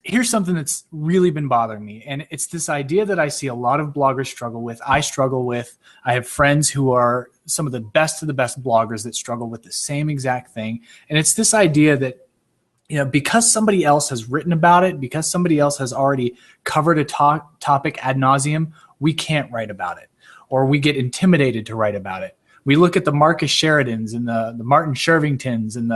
here's something that's really been bothering me. And it's this idea that I see a lot of bloggers struggle with. I struggle with. I have friends who are some of the best bloggers that struggle with the same exact thing. And it's this idea that, because somebody else has written about it, because somebody else has already covered a topic ad nauseum, we can't write about it, or we get intimidated to write about it. We look at the Marcus Sheridans and the Martin Shervingtons and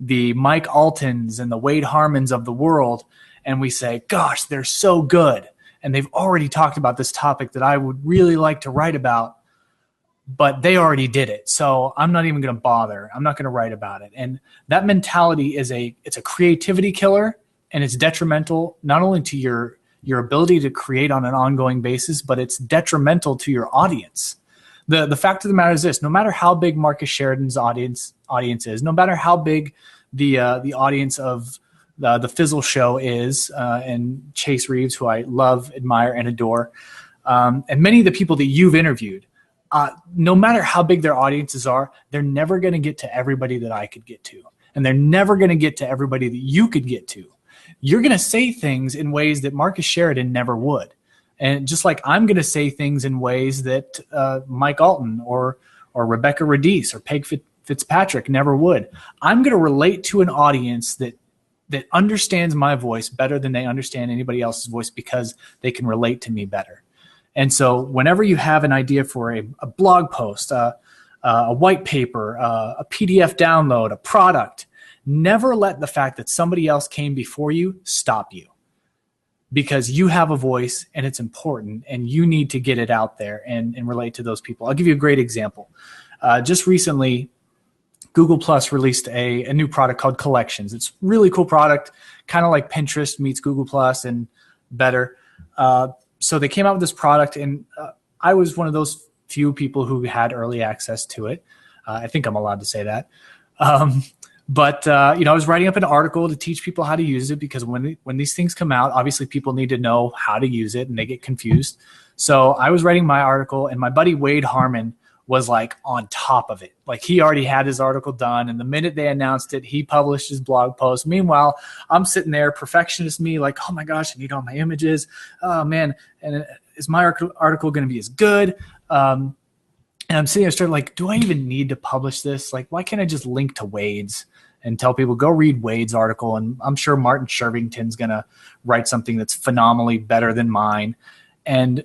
the Mike Altons and the Wade Harmons of the world, and we say, gosh, they're so good. And they've already talked about this topic that I would really like to write about, but they already did it. So I'm not even going to bother. I'm not going to write about it. And that mentality it's a creativity killer, and it's detrimental not only to your ability to create on an ongoing basis, but it's detrimental to your audience. The fact of the matter is this: no matter how big Marcus Sheridan's audience is, no matter how big the audience of the Fizzle show is, and Chase Reeves, who I love, admire, and adore, and many of the people that you've interviewed, no matter how big their audiences are, they're never going to get to everybody that I could get to, and they're never going to get to everybody that you could get to. You're going to say things in ways that Marcus Sheridan never would. And just like I'm going to say things in ways that Mike Alton or Rebecca Radice or Peg Fitzpatrick never would. I'm going to relate to an audience that understands my voice better than they understand anybody else's voice, because they can relate to me better. And so whenever you have an idea for a blog post, a white paper, a PDF download, a product, never let the fact that somebody else came before you stop you. Because you have a voice and it's important, and you need to get it out there and relate to those people. I'll give you a great example. Just recently, Google Plus released a new product called Collections. It's a really cool product, kind of like Pinterest meets Google Plus and better. So they came out with this product, and I was one of those few people who had early access to it. I think I'm allowed to say that. But I was writing up an article to teach people how to use it, because when these things come out, obviously people need to know how to use it and they get confused. So I was writing my article, and my buddy Wade Harmon was like on top of it. Like, he already had his article done, and the minute they announced it, he published his blog post. Meanwhile, I'm sitting there, perfectionist me, like, oh my gosh, I need all my images. Oh man, and is my article going to be as good? And I'm sitting there starting like, do I even need to publish this? Like, why can't I just link to Wade's and tell people, go read Wade's article? And I'm sure Martin Shervington's going to write something that's phenomenally better than mine. And,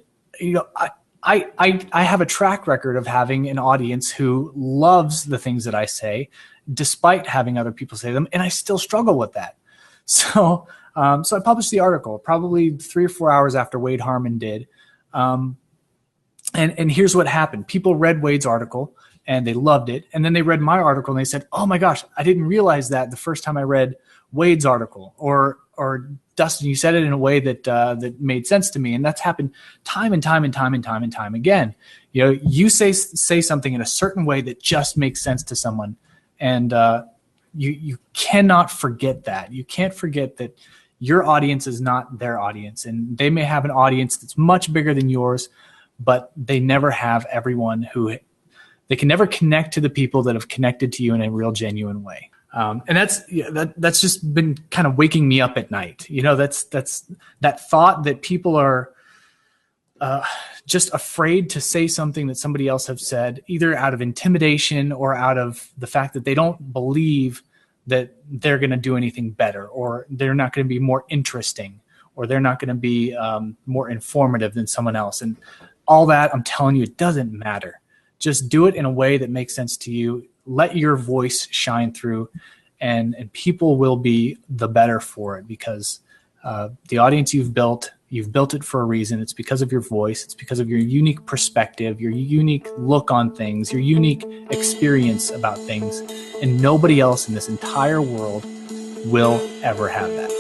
I have a track record of having an audience who loves the things that I say, despite having other people say them, and I still struggle with that. So I published the article probably 3 or 4 hours after Wade Harmon did. And here's what happened. People read Wade's article and they loved it. And then they read my article and they said, oh my gosh, I didn't realize that the first time I read Wade's article. Or Dustin, you said it in a way that made sense to me. And that's happened time and time again. You say something in a certain way that just makes sense to someone. And you cannot forget that. You can't forget that your audience is not their audience. And they may have an audience that's much bigger than yours, but they never have everyone they can never connect to the people that have connected to you in a real genuine way. And that's just been kind of waking me up at night. That's that thought that people are just afraid to say something that somebody else have said, either out of intimidation or out of the fact that they don't believe that they're going to do anything better, or they're not going to be more interesting, or they're not going to be more informative than someone else. And all that, I'm telling you, it doesn't matter. Just do it in a way that makes sense to you. Let your voice shine through, and people will be the better for it, because the audience you've built it for a reason. It's because of your voice. It's because of your unique perspective, your unique look on things, your unique experience about things, and nobody else in this entire world will ever have that.